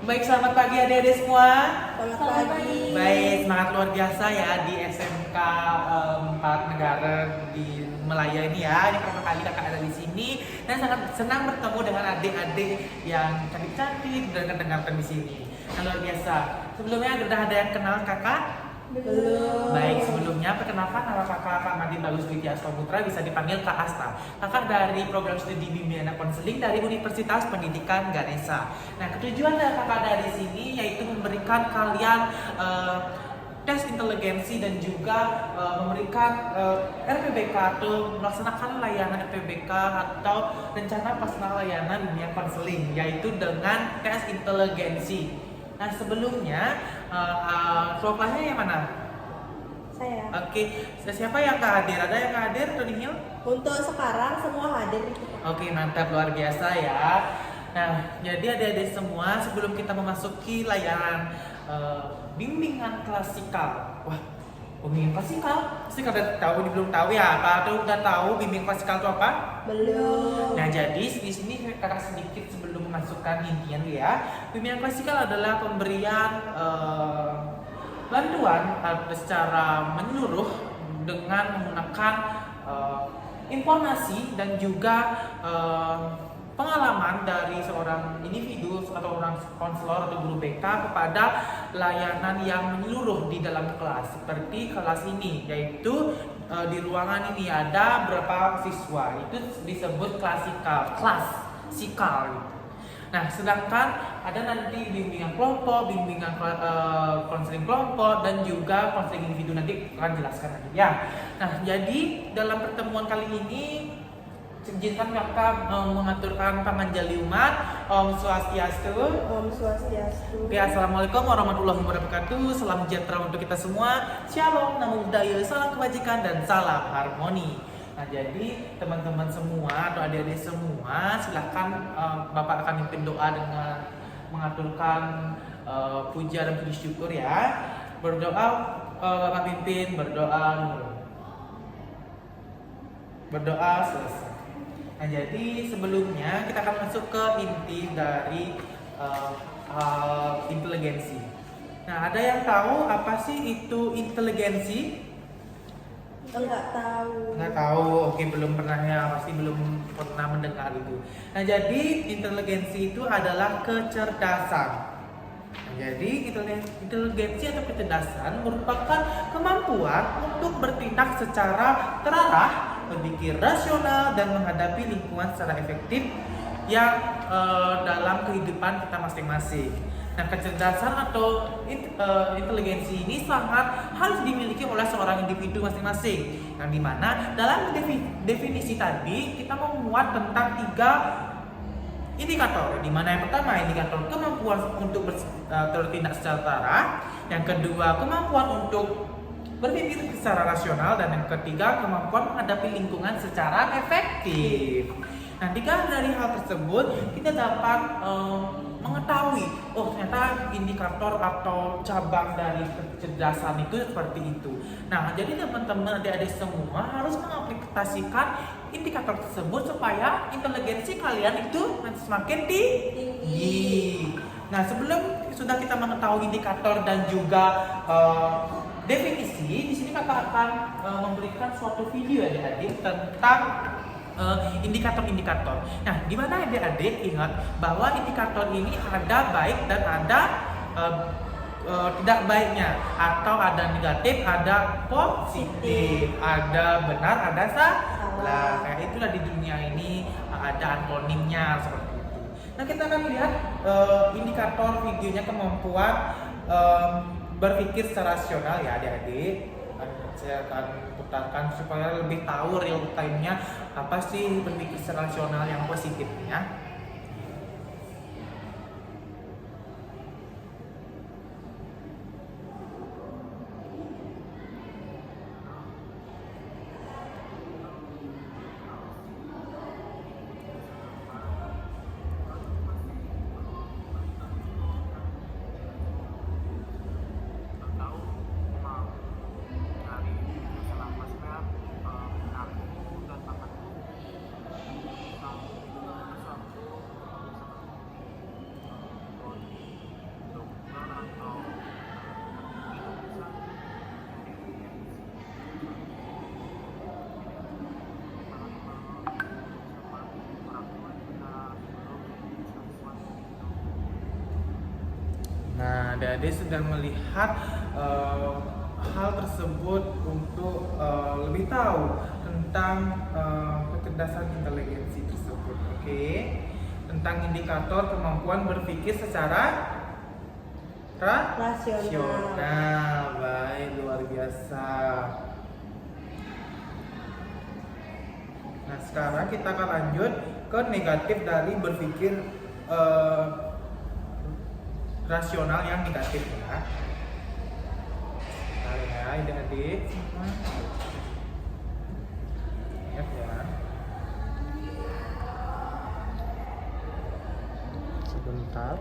Baik, selamat pagi adik-adik semua. Selamat pagi. Baik, semangat luar biasa ya di SMK 4 Negara di Melaya ini ya. Ini pertama kali kakak ada di sini dan sangat senang bertemu dengan adik-adik yang cantik-cantik dan mendengarkan di sini. Nah, luar biasa. Sebelumnya sudah ada yang kenal kakak? Belum. Baik, sebelumnya perkenalkan nama kakak Madin Bagus Widya Putra, bisa dipanggil Kak Asta. Kakak dari program studi bimbingan anak konseling dari Universitas Pendidikan Ganesha. Nah, ketujuan dari kakak dari sini yaitu memberikan kalian tes inteligensi dan juga memberikan RPBK atau melaksanakan layanan RPBK atau rencana pelaksana layanan bimbingan konseling, yaitu dengan tes inteligensi. Nah, sebelumnya kelompoknya yang mana? Saya. Oke, siapa yang nggak hadir? Ada yang nggak hadir atau nihil? Untuk sekarang semua hadir. Oke, mantap, luar biasa ya. Nah, jadi adik-adik semua, sebelum kita memasuki layanan bimbingan klasikal. Wah, bimbingan klasikal? Pasti kalian tahu, ini belum tahu ya? Atau udah tahu bimbingan klasikal itu apa? Belum. Nah, jadi di sini kakak sedikit sebelum memasukkan intinya ya. Bimbingan klasikal adalah pemberian bantuan secara menyeluruh dengan menggunakan informasi dan juga pengalaman dari seorang individu atau orang konselor atau guru BK kepada layanan yang menyeluruh di dalam kelas, seperti kelas ini, yaitu di ruangan ini ada berapa siswa, itu disebut klasikal, kelas sikal gitu. Nah, sedangkan ada nanti bimbingan kelompok, bimbingan konseling kelompok, dan juga konseling individu, nanti akan jelaskan lagi ya. Nah, jadi dalam pertemuan kali ini izinkan kakak mengaturkan pamanjali umat. Om Swastiastu. Om Swastiastu. Oke, assalamualaikum warahmatullahi wabarakatuh. Salam sejahtera untuk kita semua. Shalom, namo buddhaya, salam kebajikan dan salam harmoni. Nah, jadi teman-teman semua atau adik-adik semua, silahkan Bapak akan mimpin doa dengan mengaturkan puja dan puji syukur ya. Berdoa, Bapak pimpin, berdoa dulu. Berdoa selesai. Nah, jadi sebelumnya kita akan masuk ke inti dari inteligensi. Nah, ada yang tahu apa sih itu inteligensi? Enggak tahu. Nggak tahu, oke, belum pernah ya, pasti belum pernah mendengar itu. Nah, jadi inteligensi itu adalah kecerdasan. Nah, jadi inteligensi atau kecerdasan merupakan kemampuan untuk bertindak secara terarah, berpikir rasional, dan menghadapi lingkungan secara efektif yang dalam kehidupan kita masing-masing. Nah, kecerdasan atau inteligensi ini sangat harus dimiliki oleh seorang individu masing-masing. Yang dimana dalam definisi tadi kita memuat tentang 3 indikator. Di mana yang pertama indikator kemampuan untuk bertindak secara terarah, yang kedua kemampuan untuk berpikir secara rasional, dan yang ketiga kemampuan menghadapi lingkungan secara efektif. Nah, 3 dari hal tersebut kita dapat mengetahui, oh ternyata indikator atau cabang dari kecerdasan itu seperti itu. Nah, jadi teman-teman adik-adik semua harus mengaplikasikan indikator tersebut supaya inteligensi kalian itu semakin tinggi. Nah, sebelum sudah kita mengetahui indikator dan juga definisi, di sini kakak akan memberikan suatu video adik-adik tentang indikator-indikator. Nah, di mana adik-adik ingat bahwa indikator ini ada baik dan ada tidak baiknya, atau ada negatif, ada positif, ada benar, ada salah. Kayak itulah di dunia ini ada antonimnya seperti itu. Nah, kita akan lihat indikator videonya kemampuan berpikir secara rasional ya adik-adik. Saya akan putarkan supaya lebih tahu real time-nya apa sih berpikir secara rasional yang positifnya. Nah, adik-adik sudah melihat hal tersebut untuk lebih tahu tentang kecerdasan inteligensi tersebut. Oke, tentang indikator kemampuan berpikir secara rasional. Baik, luar biasa. Nah, sekarang kita akan lanjut ke negatif dari berpikir rasional yang negatif ya. Bentar ya, adik-adik semua. Ingat ya. Sebentar.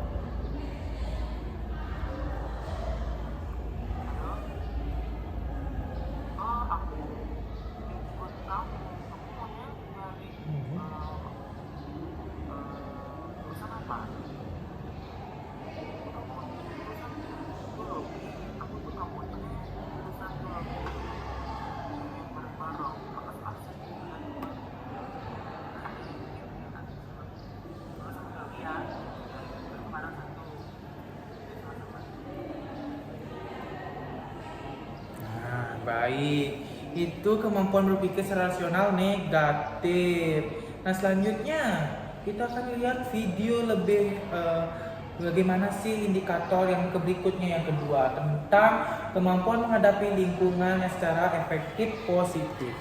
Baik, itu kemampuan berpikir secara rasional negatif. Nah, selanjutnya kita akan lihat video lebih bagaimana sih indikator yang berikutnya, yang kedua, tentang kemampuan menghadapi lingkungan yang secara efektif positif.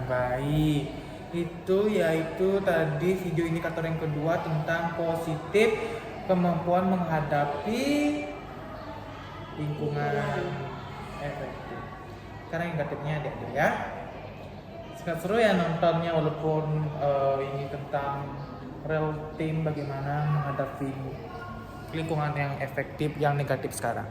Baik, itu yaitu tadi video indikator yang kedua tentang positif, kemampuan menghadapi lingkungan efektif. Sekarang yang negatifnya adik-adik ya. Sangat seru ya nontonnya, walaupun ini tentang real time bagaimana menghadapi lingkungan yang efektif, yang negatif sekarang.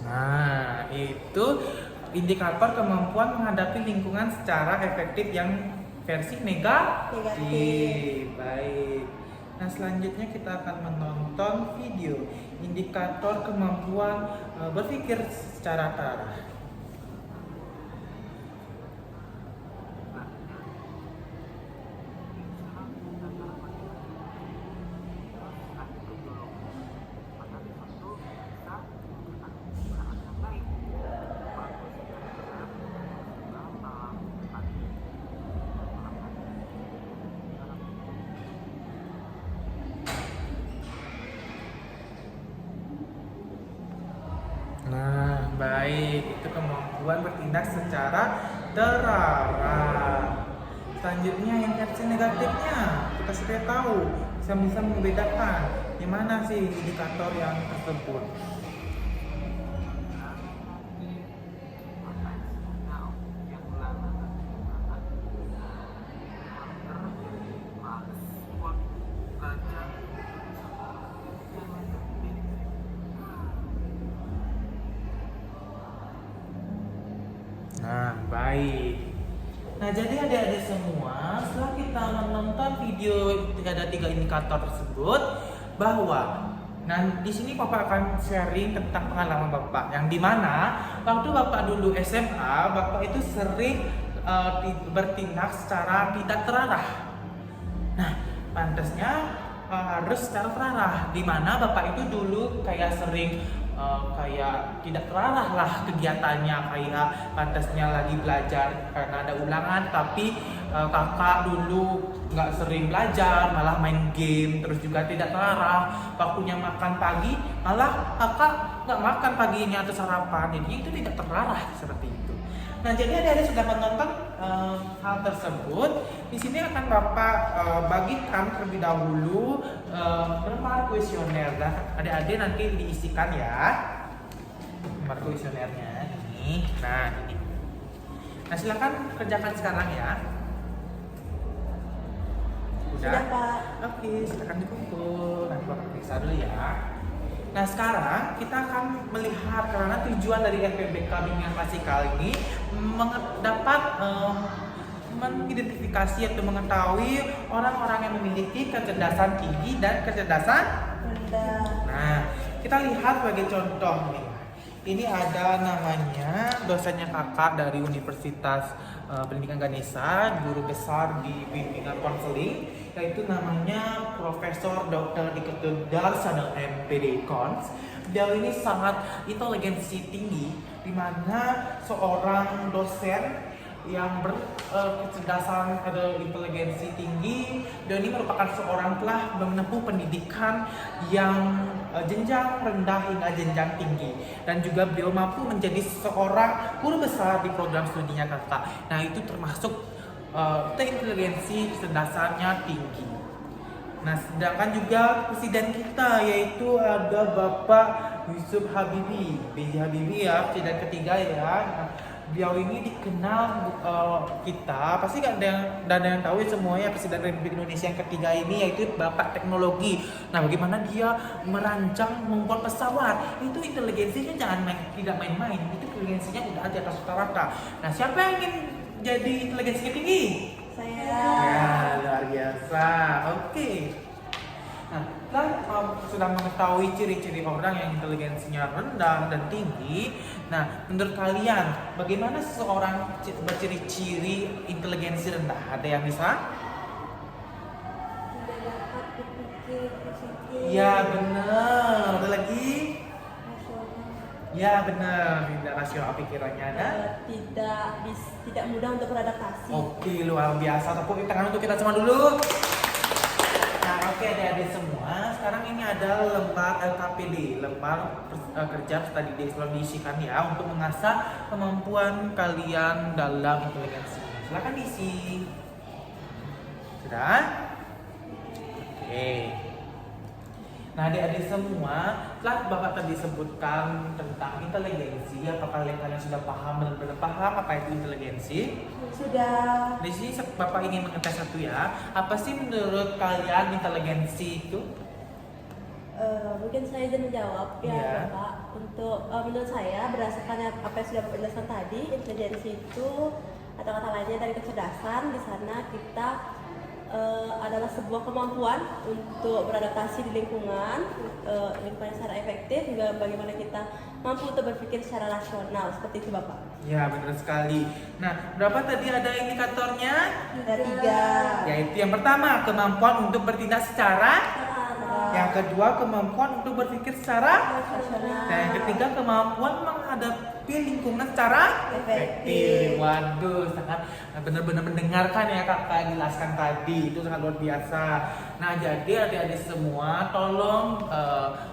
Nah, itu indikator kemampuan menghadapi lingkungan secara efektif yang versi negatif. Baik. Nah, selanjutnya kita akan menonton video indikator kemampuan berpikir secara terarah. Nah, baik, itu kemampuan bertindak secara terarah. Selanjutnya yang versi negatifnya, kita supaya tahu, bisa membedakan gimana sih indikator yang tersebut. Nah, baik. Nah, jadi adik-adik semua, setelah kita menonton video ada 3 indikator tersebut, bahwa di sini Bapak akan sharing tentang pengalaman Bapak, yang dimana waktu Bapak dulu SMA, Bapak itu sering bertindak secara tidak terarah. Nah, pantasnya harus secara terarah, dimana Bapak itu dulu kayak sering kayak tidak terarah lah kegiatannya, kayak pantasnya lagi belajar karena ada ulangan, tapi kakak dulu nggak sering belajar, malah main game, terus juga tidak terarah. Waktunya makan pagi, malah kakak nggak makan paginya atau sarapan, jadi itu tidak terarah seperti itu. Nah, jadi adik-adik sudah menonton hal tersebut. Di sini akan Bapak bagikan terlebih dahulu lembar kuesioner. Dan adik-adik nanti diisikan ya lembar kuesionernya ini. Nah, ini. Nah, silakan kerjakan sekarang ya. Sudah, Pak. Oke, silakan dikumpul. Nanti Bapak periksa dulu ya. Nah, sekarang kita akan melihat karena tujuan dari LPBK Bimbingan Klasikal ini dapat mengidentifikasi atau mengetahui orang-orang yang memiliki kecerdasan tinggi dan kecerdasan rendah. Nah, kita lihat sebagai contoh nih. Ini ada namanya dosennya kakak dari Universitas Pendidikan Ganesha, guru besar di bimbingan konseling, yaitu namanya Profesor Dr. Diketul Darsana MPD Kons. Beliau ini sangat inteligensi tinggi, di mana seorang dosen yang berkecerdasan ada inteligensi tinggi, dan ini merupakan seorang telah menempuh pendidikan yang jenjang rendah hingga jenjang tinggi, dan juga beliau mampu menjadi seorang guru besar di program studinya kakak. Nah, itu termasuk inteligensi kecerdasannya tinggi. Nah, sedangkan juga presiden kita yaitu ada Bapak Yusuf Habibie, B.J. Habibie ya, presiden ketiga ya. Nah, beliau ini dikenal kita pasti gak ada yang tahu semuanya, Presiden Republik Indonesia yang ketiga ini yaitu Bapak Teknologi. Nah, bagaimana dia merancang membuat pesawat, itu inteligensinya tidak main-main, itu inteligensinya udah di atas rata-rata. Nah, siapa yang ingin jadi inteligensinya tinggi? Saya. Ya, luar biasa. Oke. Nah, kita sudah mengetahui ciri-ciri orang yang inteligensinya rendah dan tinggi. Nah, menurut kalian, bagaimana seseorang berciri-ciri inteligensi rendah? Ada yang bisa? Tidak dapat berpikir positif. Ya, benar. Ada lagi? Rasional. Ya, benar. Tidak rasional pikirannya ada. Tidak mudah untuk beradaptasi. Oke, luar biasa. Tepuk tangan untuk kita semua dulu. Nah, oke adik-adik semua, sekarang ini ada lembar LKPD, lembar kerja study day, selalu diisikan ya untuk mengasah kemampuan kalian dalam inteligensi. Silakan diisi. Sudah? Oke. Nah, adik-adik semua, telah Bapak tadi sebutkan tentang inteligensi. Apakah kalian sudah paham, benar-benar paham apa itu inteligensi? Sudah. Di sini Bapak ingin mengetes satu ya. Apa sih menurut kalian inteligensi itu? Mungkin saya izin menjawab ya, Iya. Bapak. Untuk menurut saya berdasarkan apa yang sudah Bapak jelaskan tadi, inteligensi itu atau kata lainnya dari kecerdasan, di sana kita adalah sebuah kemampuan untuk beradaptasi di lingkungan secara efektif, juga bagaimana kita mampu untuk berpikir secara rasional, seperti itu Bapak. Ya, benar sekali. Nah, berapa tadi ada indikatornya? Ada 3. Yaitu yang pertama, kemampuan untuk bertindak secara. Rasional. Yang kedua, kemampuan untuk berpikir secara. Rasional. Dan yang ketiga, kemampuan menghadapi lingkungan secara Efektif. Waduh, sangat benar-benar mendengarkan ya kakak jelaskan tadi, itu sangat luar biasa. Nah, jadi adik-adik semua, tolong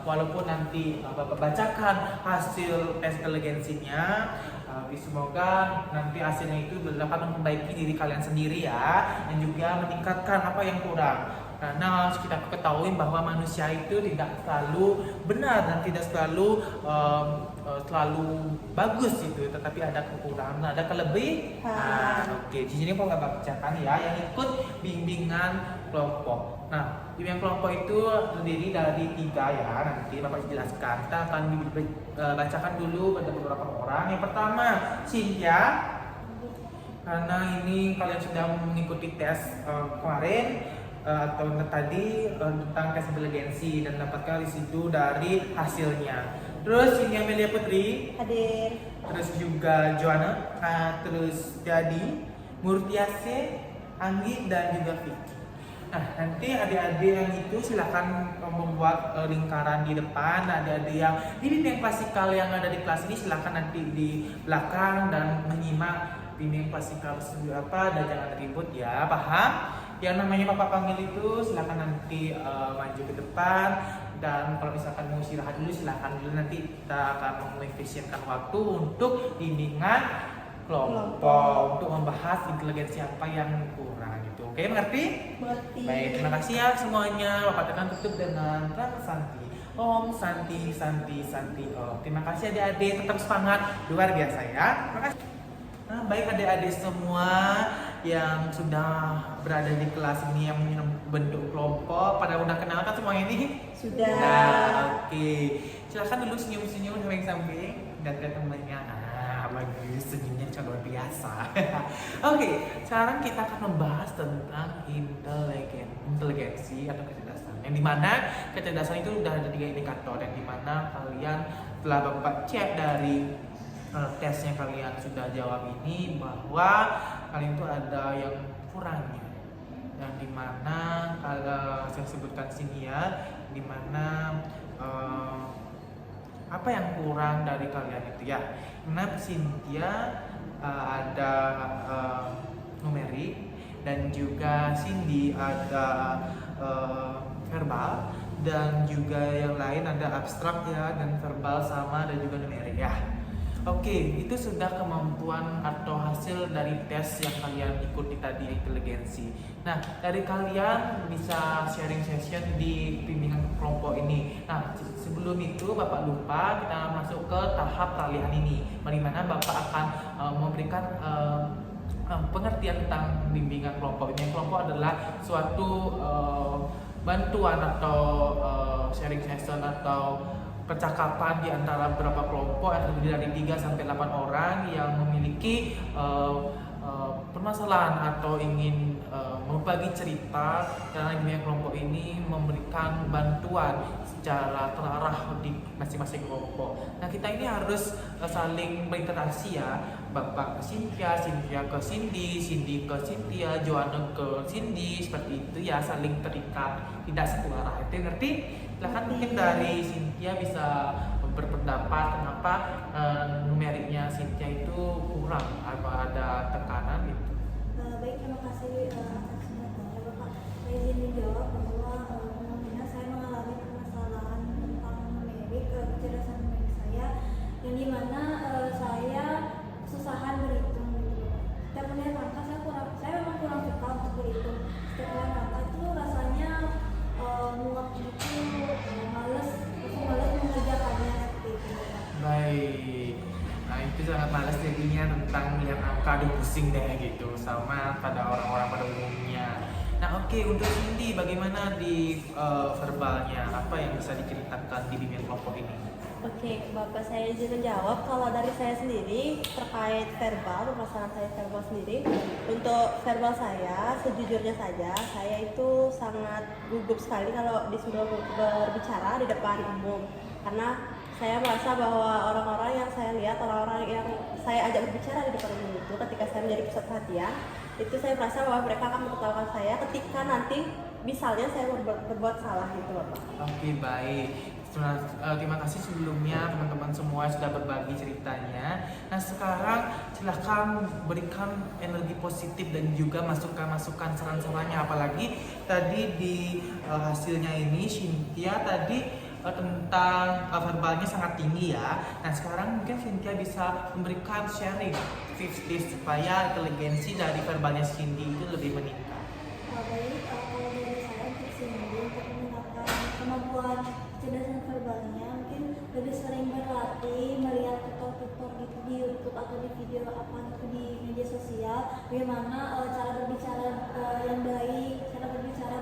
walaupun nanti Bapak bacakan hasil tes inteligensinya, semoga nanti hasilnya itu dapat memperbaiki diri kalian sendiri ya, dan juga meningkatkan apa yang kurang. Karena harus kita ketahui bahwa manusia itu tidak selalu benar dan tidak selalu selalu bagus gitu, tetapi ada kekurangan, ada kelebihan. Oke, di sini mau Bapak bacakan ya yang ikut bimbingan kelompok. Nah, bimbingan kelompok itu terdiri dari 3 ya, nanti Bapak jelaskan. Kita akan bacakan dulu pada beberapa orang. Yang pertama, Cynthia. Karena ini kalian sudah mengikuti tes kemarin atau tadi tentang tes inteligensi dan dapatkan di situ dari hasilnya. Terus ini Amelia Putri, Hadir. terus juga Joanna, terus Jadi, Murtiase, Anggi dan juga Vicky. Nah, nanti adik-adik yang itu silakan membuat lingkaran di depan. Nah, adik-adik yang di bimbingan klasikal yang ada di kelas ini silakan nanti di belakang dan menyimak bimbingan klasikal apa dan jangan ribut ya, paham? Yang namanya Bapak panggil itu silakan nanti maju ke depan, dan kalau misalkan mau istirahat dulu silakan dulu, nanti kita akan mengefisienkan waktu untuk bimbingan kelompok untuk membahas inteligensi apa yang kurang gitu. Oke, mengerti? Mengerti. Baik, terima kasih ya semuanya. Bapak tekan tutup dengan Prana Santi. Om Santi Santi Santi Om. Terima kasih adik-adik, tetap semangat, luar biasa ya. Terima kasih. Nah, baik adik-adik semua yang sudah berada di kelas ini yang bentuk kelompok, pada udah kenal kan semuanya ini? Sudah. Nah, oke. Silakan dulu senyum-senyum samping-samping dan ke temannya. Bagus, senyumnya luar biasa. Oke, sekarang kita akan membahas tentang inteligensi atau kecerdasan. Yang dimana kecerdasan itu sudah ada 3 indikator, yang dimana kalian telah Bapak cek dari tesnya kalian sudah jawab ini bahwa kalian itu ada yang kurangnya, yang dimana kalau saya sebutkan sini ya, dimana apa yang kurang dari kalian itu ya. Nah, Cynthia ada numerik, dan juga Cindy ada verbal, dan juga yang lain ada abstrak ya, dan verbal sama, dan juga numerik ya. Oke, itu sudah kemampuan atau hasil dari tes yang kalian ikuti tadi, inteligensi. Nah, dari kalian bisa sharing session di bimbingan kelompok ini. Nah, sebelum itu Bapak lupa, kita masuk ke tahap peralihan ini, di mana Bapak akan memberikan pengertian tentang bimbingan kelompok ini. Kelompok adalah suatu bantuan atau sharing session atau percakapan di antara beberapa kelompok yang terdiri dari 3 sampai 8 orang yang memiliki permasalahan atau ingin berbagi cerita, karena bimbingan kelompok ini memberikan bantuan secara terarah di masing-masing kelompok. Nah, kita ini harus saling berinteraksi ya, Bapak ke Cynthia, Cynthia ke Cindy, Cindy ke Cynthia, Joanna ke Cindy, seperti itu ya, saling terikat, tidak satu arah. Itu ngerti? Silahkan mungkin dari Cynthia bisa berpendapat kenapa numeriknya Cynthia itu kurang, apa ada tekanan gitu. Baik, terima kasih atas semuanya Bapak. Saya izin menjawab bahwa fenomena saya mengalami permasalahan tentang numerik, kecerdasan numerik saya, yang dimana saya kesusahan berhitung gitu. Setiap melihat angka saya memang kurang suka untuk berhitung. Setiap melihat angka itu rasanya muak gitu, males mengerjakannya seperti itu. Baik, nah itu sangat malas jadinya tentang melihat angka, aduh pusing deh gitu, sama pada orang-orang pada umumnya. Nah oke, untuk Cindy bagaimana di verbalnya, apa yang bisa diceritakan di bimbingan kelompok ini? Oke, Bapak saya izin menjawab. Kalau dari saya sendiri terkait verbal, permasalahan saya verbal sendiri, untuk verbal saya, sejujurnya saja, saya itu sangat gugup sekali kalau disuruh berbicara di depan umum. Karena saya merasa bahwa orang-orang yang saya lihat, orang-orang yang saya ajak berbicara di depan umum itu, ketika saya menjadi pusat perhatian, itu saya merasa bahwa mereka akan menertawakan saya ketika nanti misalnya saya berbuat salah gitu, Bapak. Oke, baik. Terima kasih sebelumnya teman-teman semua sudah berbagi ceritanya. Nah sekarang silahkan berikan energi positif dan juga masukan-masukan saran-sarannya. Apalagi tadi di hasilnya ini Cynthia tadi tentang verbalnya sangat tinggi ya. Nah sekarang mungkin Cynthia bisa memberikan sharing tips-tips supaya inteligensi dari verbalnya Cindy itu lebih meningkat. Baik, kalau dari saya untuk Cindy, untuk meningkatkan kemampuan kecerdasan verbalnya, mungkin lebih sering berlatih melihat tutor-tutor gitu di YouTube atau di video apa gitu di media sosial, bagaimana cara berbicara yang baik, cara berbicara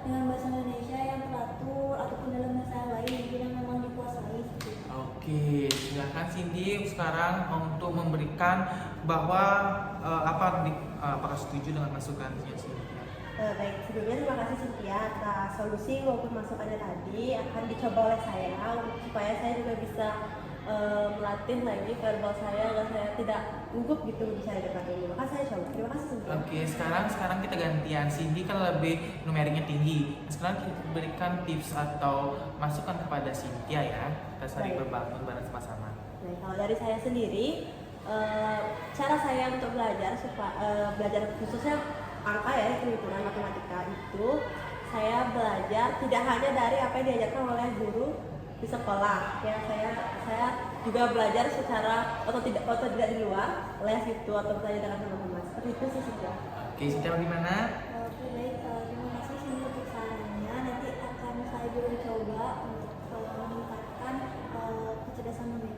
dengan bahasa Indonesia yang teratur ataupun dalam bahasa lain mungkin yang memang dikuasai gitu. Oke, silakan Cindy sekarang untuk memberikan bahwa apakah setuju dengan masukannya Cindy? Baik, sebelumnya terima kasih Cynthia atas solusi maupun masukannya tadi, akan dicoba oleh saya supaya saya juga bisa melatih lagi verbal saya agar saya tidak gugup gitu bisa di depan umum. Maka saya coba. Terima kasih semua. Oke, sekarang kita gantian. Cindy kan lebih numeriknya tinggi. Sekarang kita berikan tips atau masukan kepada Cynthia ya. Kita saling Baik. berbangun bareng sama-sama. Nah, kalau dari saya sendiri, cara saya untuk belajar belajar khususnya angka ya, perhitungan matematika itu saya belajar tidak hanya dari apa yang diajarkan oleh guru di sekolah ya, saya juga belajar secara atau tidak di luar les itu atau belajar dengan teman-teman seperti itu sih sudah. Oke, Cynthia bagaimana? Oke, baik. Terima kasih semua untuk sarannya. Nanti akan saya juga coba untuk meningkatkan kecerdasan memory.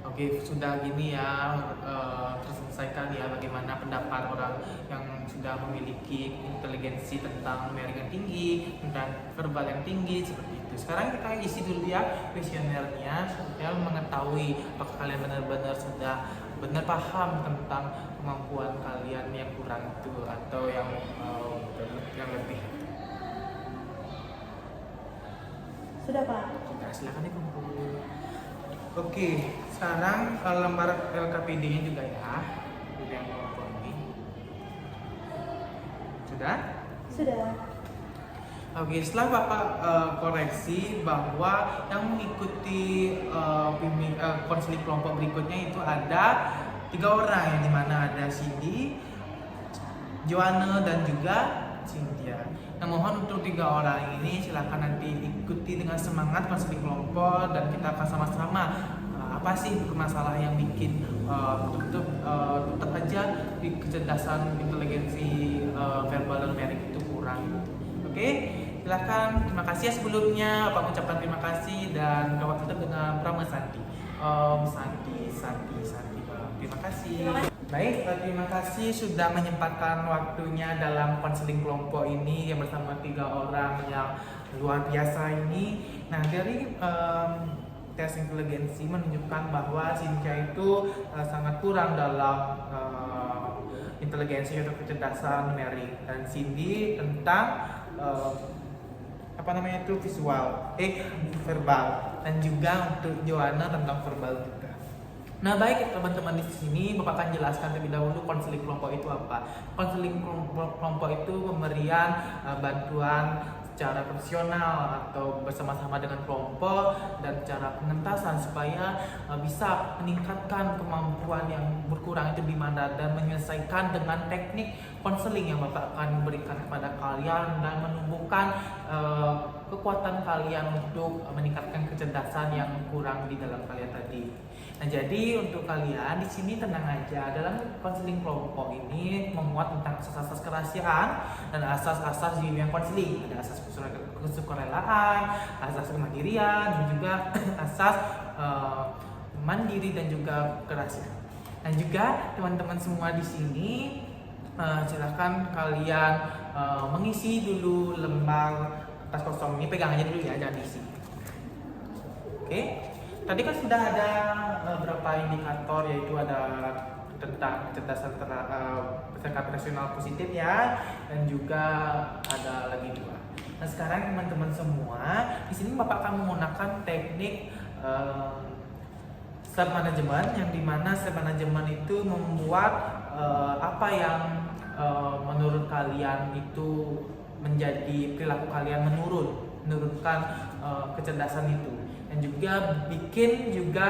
Oke, sudah gini ya, terselesaikan ya bagaimana pendapat orang yang sudah memiliki inteligensi tentang numerik yang tinggi, tentang verbal yang tinggi seperti itu. Sekarang kita isi dulu ya kuesionernya supaya mengetahui apakah kalian benar-benar sudah benar paham tentang kemampuan kalian yang kurang itu atau yang lebih. Sudah Pak. Nah, silakan dikumpul. Oke, sekarang lembar LKPD-nya juga ya. Yang kelompok ini. Sudah? Sudah. Oke, setelah Bapak koreksi bahwa yang mengikuti konseling kelompok berikutnya itu ada 3 orang, yang dimana ada Cindy, Joanne dan juga Cynthia. Nah, mohon untuk 3 orang ini silakan nanti ikuti dengan semangat konseling kelompok dan kita akan sama-sama apa sih permasalahan yang bikin tetap aja di kecerdasan inteligensi verbal dan numerik itu kurang. Oke, silakan. Terima kasih ya sebelumnya. Bapak ucapkan terima kasih dan Bapak tutup dengan Prama Santi. Santi. Terima kasih. Baik, terima kasih sudah menyempatkan waktunya dalam konseling kelompok ini yang bersama 3 orang yang luar biasa ini. Nah, dari tes inteligensi menunjukkan bahwa Cynthia itu sangat kurang dalam inteligensi atau kecerdasan numerik, dan Cindy tentang verbal, dan juga untuk Joanna tentang verbal juga. Nah, baik teman-teman, di sini Bapak akan jelaskan terlebih dahulu konseling kelompok itu apa. Konseling kelompok itu pemberian bantuan secara profesional atau bersama-sama dengan kelompok dan cara pengentasan supaya bisa meningkatkan kemampuan yang berkurang itu di mana dan menyelesaikan dengan teknik konseling yang Bapak akan berikan kepada kalian dan menumbuhkan kekuatan kalian untuk meningkatkan kecerdasan yang kurang di dalam kalian tadi. Nah, jadi untuk kalian di sini tenang aja, dalam konseling kelompok ini memuat tentang asas-asas kerahasiaan dan asas-asas bimbingan konseling. Ada asas kesukarelaan, asas kemandirian, dan juga asas mandiri dan juga kerahasiaan. Dan juga teman-teman semua di sini silakan kalian mengisi dulu lembar kertas kosong ini, pegang aja dulu ya, jangan diisi. Oke. Tadi kan sudah ada beberapa indikator, yaitu ada tentang kecerdasan bertingkat rasional positif ya, dan juga ada lagi 2. Nah, sekarang teman-teman semua di sini Bapak akan menggunakan teknik self management, yang dimana self management itu membuat apa yang menurut kalian itu menjadi perilaku kalian menurunkan kecerdasan itu, dan juga bikin juga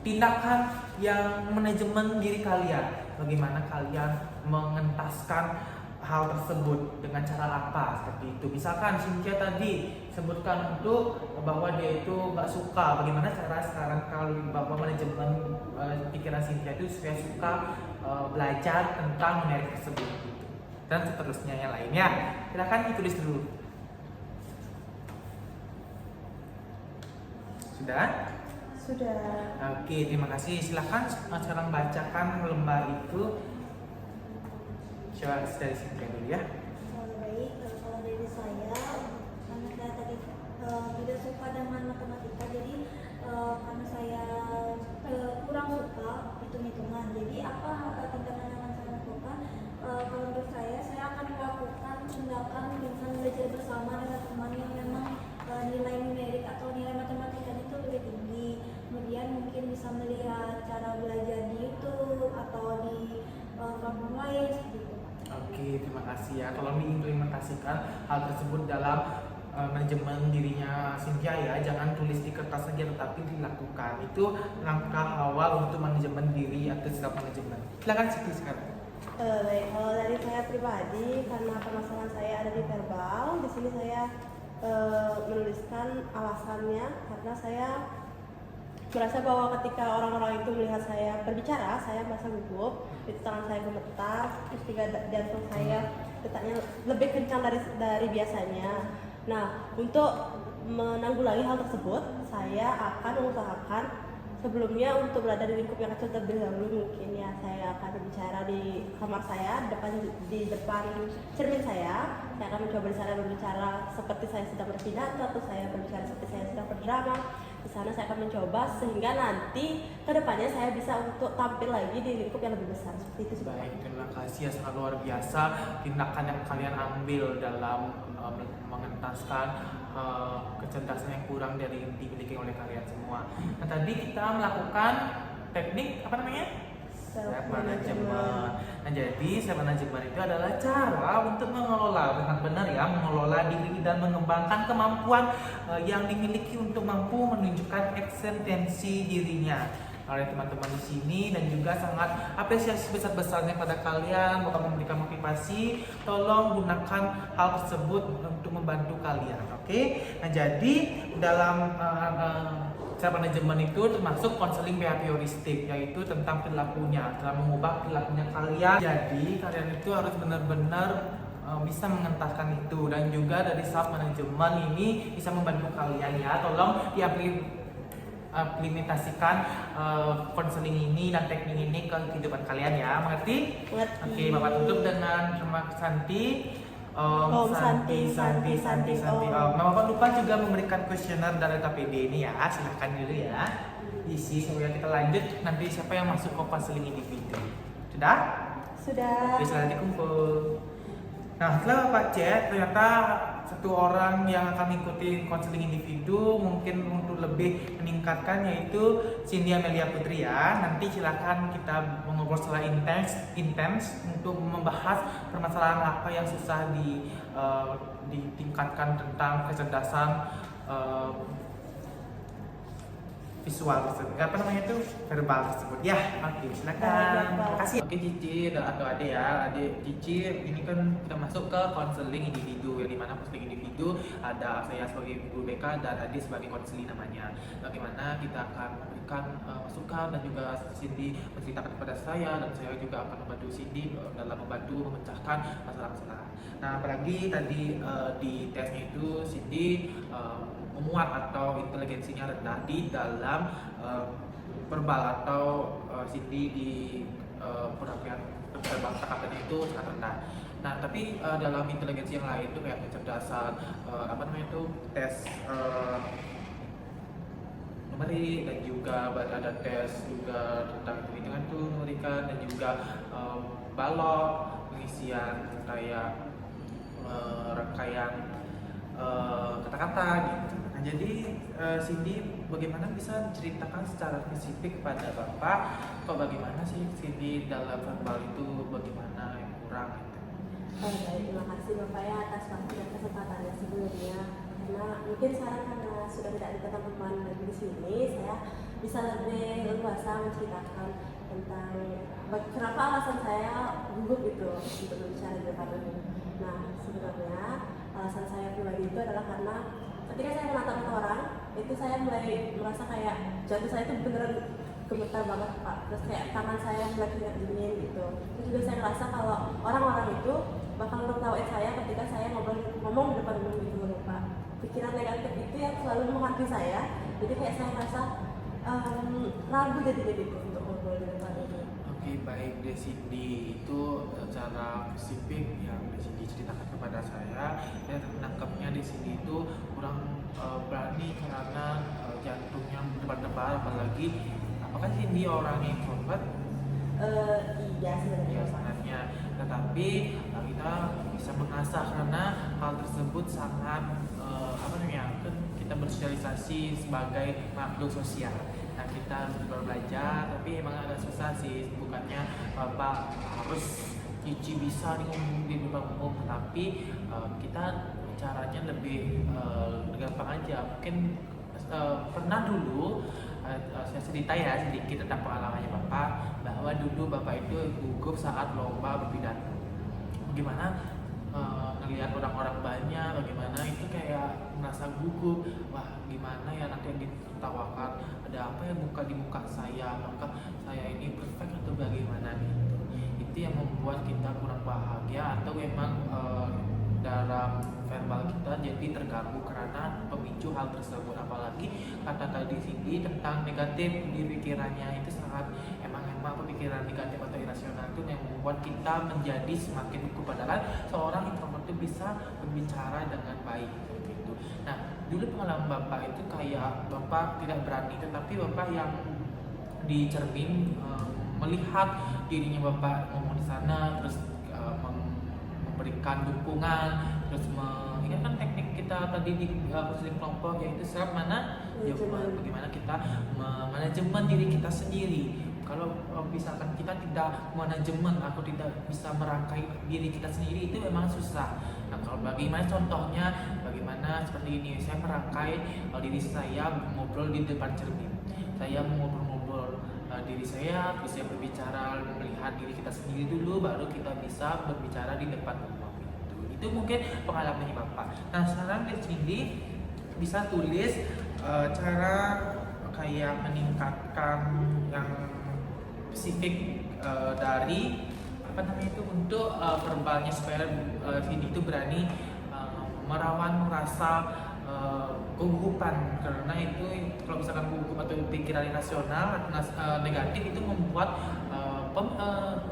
tindakan yang manajemen diri kalian, bagaimana kalian mengentaskan hal tersebut dengan cara apa, seperti itu. Misalkan Cynthia tadi sebutkan untuk bahwa dia itu nggak suka, bagaimana cara sekarang kalau Bapak manajemen pikiran Cynthia itu supaya suka belajar tentang numerik tersebut gitu. Dan seterusnya yang lainnya. Silakan ditulis dulu. Sudah? Sudah. Oke, terima kasih. Silakan sekarang bacakan lembar itu. Coba dari sini dulu ya. Baik, kalau dari saya, karena saya tadi tidak suka dengan matematika, jadi karena saya kurang suka hitung-hitungan. Jadi apa tindakan yang akan saya lakukan? Kalau menurut saya akan melakukan tindakan dengan belajar bersama dengan teman yang memang nilai numerik atau nilai matematika itu lebih tinggi. Kemudian mungkin implementasi ya, tolong diimplementasikan hal tersebut dalam manajemen dirinya Cynthia ya. Jangan tulis di kertas saja tetapi dilakukan. Itu langkah awal untuk manajemen diri atau self manajemen. Silakan Siti sekarang. Baik, kalau dari saya pribadi, karena permasalahan saya ada di verbal, di sini saya menuliskan alasannya karena saya merasa bahwa ketika orang-orang itu melihat saya berbicara, saya merasa gugup, itu tangan saya gemetar, terus juga jantung saya detaknya lebih kencang dari biasanya. Nah, untuk menanggulangi hal tersebut, saya akan mengusahakan sebelumnya untuk berada di lingkup yang kecil terlebih dahulu. Mungkin ya saya akan berbicara di kamar saya, di depan cermin saya akan mencoba di sana berbicara seperti saya sedang berpidato atau saya berbicara seperti saya sedang berdrama. Di sana saya akan mencoba sehingga nanti kedepannya saya bisa untuk tampil lagi di lingkup yang lebih besar. Seperti itu. Baik, terima kasih ya, sangat luar biasa tindakan yang kalian ambil dalam mengentaskan kecerdasan yang kurang dari dimiliki oleh kalian semua. Nah, tadi kita melakukan teknik apa namanya? Self management. Nah, jadi self management itu adalah cara untuk mengelola benar-benar ya, mengelola diri dan mengembangkan kemampuan yang dimiliki untuk mampu menunjukkan eksistensi dirinya. Oleh teman-teman di sini dan juga sangat apresiasi besar-besarnya pada kalian bakal memberikan motivasi. Tolong gunakan hal tersebut untuk membantu kalian, oke? Nah, jadi dalam self management itu termasuk konseling behavioristik, yaitu tentang perilakunya, dalam mengubah perilakunya kalian. Jadi kalian itu harus benar-benar bisa mengentaskan itu, dan juga dari self management ini bisa membantu kalian ya. Tolong implementasikan konseling ini dan teknik ini ke kehidupan kalian ya, mengerti? Oke, Bapak tutup dengan terima Santi. Om Santi. Bapak lupa juga memberikan kuesioner dari KPD ini ya, silahkan dulu ya isi supaya kita lanjut nanti siapa yang masuk ke konseling individu. Sudah? Sudah. Bisa dikumpul. Nah, setelah Bapak cek, ternyata satu orang yang akan mengikuti konseling individu mungkin untuk lebih meningkatkan, yaitu Cindy Amelia Putri ya. Nanti silakan kita mengobrol secara intens untuk membahas permasalahan apa yang susah ditingkatkan tentang kecerdasan visual tersebut, apa namanya itu, verbal tersebut ya. Oke, silakan. Terima kasih. Oke Cici atau Ade ya, Ade Cici, ini kan kita masuk ke konseling individu, yang dimana konseling individu ada saya sebagai guru BK dan Ade sebagai konseling namanya. Bagaimana kita akan memberikan masukan dan juga Cindy menceritakan kepada saya, dan saya juga akan membantu Cindy dalam membantu memecahkan masalah-masalah. Nah, apalagi tadi di tesnya itu Cindy memuat atau inteligensinya rendah di dalam verbal atau Cindy di penampilan verbal kata-katanya itu sangat rendah. Nah, tapi dalam inteligensi yang lain itu kayak kecerdasan apa namanya itu tes numerik, dan juga ada tes juga tentang hitungan tuh numerikan, dan juga balok pengisian kayak rangkaian kata-kata gitu. Nah, jadi Cindy bagaimana bisa menceritakan secara spesifik kepada Bapak kok bagaimana sih Cindy dalam verbal itu bagaimana yang kurang gitu. Baik, terima kasih Bapak ya atas waktu dan kesempatannya sebelumnya. Karena mungkin sekarang karena sudah tidak ada teman-teman lagi di sini, saya bisa lebih leluasa menceritakan tentang kenapa alasan saya gugup itu untuk berbicara di depan umum. Nah, sebenarnya alasan saya pribadi itu adalah karena ketika saya menatap orang, itu saya mulai merasa kayak jantung saya itu beneran gemetar banget Pak. Terus kayak tangan saya mulai keringat dingin gitu. Terus juga saya ngerasa kalau orang-orang itu bakal ngetawain saya ketika saya ngomong di depan umum gitu loh Pak. Pikiran negatif itu yang selalu menghantui saya. Jadi kayak saya merasa ragu jadinya gitu untuk ngobrol di depan umum. Oke, baik Cindy, itu secara spesifik yang Cindy ceritakan kepada saya, dan menangkapnya di sini itu kurang berani karena jantungnya berdebar-debar, apalagi apakah Cindy orang yang introvert? Iya sebenarnya. Ya, sebenarnya. Tetapi kita bisa mengasah karena hal tersebut sangat apa namanya? Kita bersosialisasi sebagai makhluk sosial. Nah, kita belajar, tapi emang agak susah sih, bukannya Bapak harus Cici bisa nih ngomong di depan umum, tapi kita caranya lebih gampang aja. Mungkin pernah dulu saya cerita ya sedikit tentang pengalamannya Bapak, bahwa dulu Bapak itu gugup saat lomba berpidato. Bagaimana ngelihat orang-orang banyak, bagaimana itu kayak merasa gugup, wah gimana ya nanti yang ditertawakan, ada apa ya di muka saya, apakah saya ini perfect atau bagaimana gitu. Itu yang membuat kita kurang bahagia, atau memang dalam verbal kita jadi terganggu karena pemicu hal tersebut. Apalagi kata tadi Cindy tentang negatif di pikirannya, itu sangat emang pemikiran negatif atau irasional itu yang membuat kita menjadi semakin gugup, padahal seorang introvert itu bisa berbicara dengan baik gitu. Nah, dulu pengalaman Bapak itu kayak Bapak tidak berani, tetapi Bapak yang di cermin melihat dirinya Bapak ngomong di sana, terus memberikan dukungan, terus mengingatkan teknik kita tadi di konseling kelompok, yaitu self manajemen, bagaimana kita manajemen diri kita sendiri. Kalau misalkan kita tidak manajemen atau tidak bisa merangkai diri kita sendiri, itu memang susah. Nah, kalau bagaimana contohnya, bagaimana seperti ini, saya merangkai diri saya ngobrol di depan cermin, saya ngobrol-ngobrol diri saya, terus saya berbicara, melihat diri kita sendiri dulu, baru kita bisa berbicara di depan umum. Itu mungkin pengalamannya Bapak. Nah, sekarang di sini bisa tulis cara kayak meningkatkan yang spesifik dari apa namanya itu untuk verbalnya, supaya Cindy itu berani merawan rasa kegugupan, karena itu kalau misalkan gugup atau pikiran irasional negatif itu membuat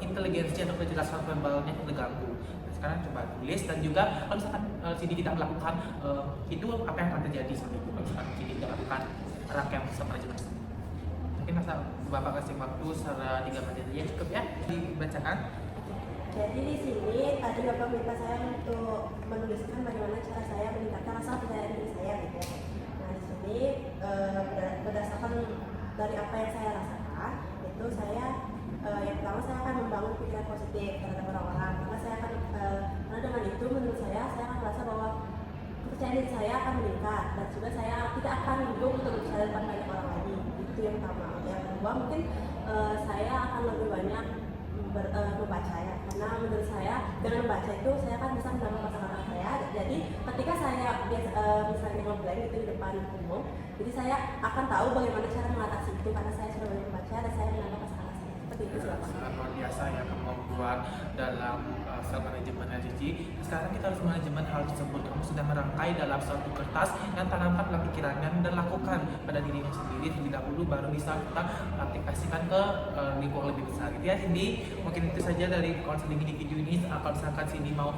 inteligensi atau kecerdasan verbalnya terganggu. Nah, sekarang coba tulis, dan juga kalau misalkan Cindy tidak melakukan itu, apa yang akan terjadi seperti itu kalau misalkan Cindy tidak melakukan rangkaian manajemen. Mungkin Bapak kasih waktu secara 3 menit aja cukup ya dibacakan. Jadi di sini tadi Bapak minta saya untuk menuliskan bagaimana cara saya meningkatkan rasa percaya diri saya gitu ya. Nah di sini berdasarkan dari apa yang saya rasakan, itu saya yang pertama saya akan membangun pikiran positif terhadap orang-orang, karena saya akan karena dengan itu menurut saya akan merasa bahwa kepercayaan diri saya akan meningkat, dan juga saya tidak akan gugup untuk berbicara depan banyak orang lagi. Itu yang pertama. Yang kedua mungkin saya akan lebih banyak membaca ya, karena menurut saya dengan membaca itu saya akan bisa menambah kosakata saya. Jadi ketika saya misalnya ngeblank itu di depan umum, jadi saya akan tahu bagaimana cara mengatasi itu, karena saya sudah banyak membaca dan saya menambah kosakata saya. Seperti itu sih Bapak. Sangat luar biasa ya kemampuan dalam self manajemen Cici. Sekarang kita harus manajemen hal tersebut. Kamu sudah merangkai dalam suatu kertas dan tanamkan dalam pikirannya dan lakukan pada dirinya sendiri terlebih dahulu, baru bisa kita aplikasikan ke lingkungan lebih besar gitu ya Cindy. Mungkin itu saja dari konseling di video ini. Kalau misalkan Cindy mau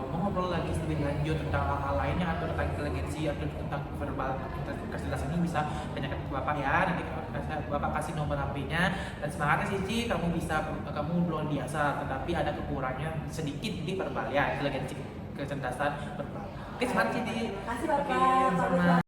ngobrol lagi lebih lanjut tentang hal-hal lainnya, atau tentang inteligensi atau tentang verbal kecerdasan ini, bisa tanyakan ke Bapak ya. Nanti Bapak kasih nomor HP-nya. Dan semangatnya Cici, kamu luar biasa, tetapi ada kekurangannya sedikit di verbal ya, inteligensi kecerdasan verbal. Oke, semangat Cici. Terima kasih Bapak. Oke, sama.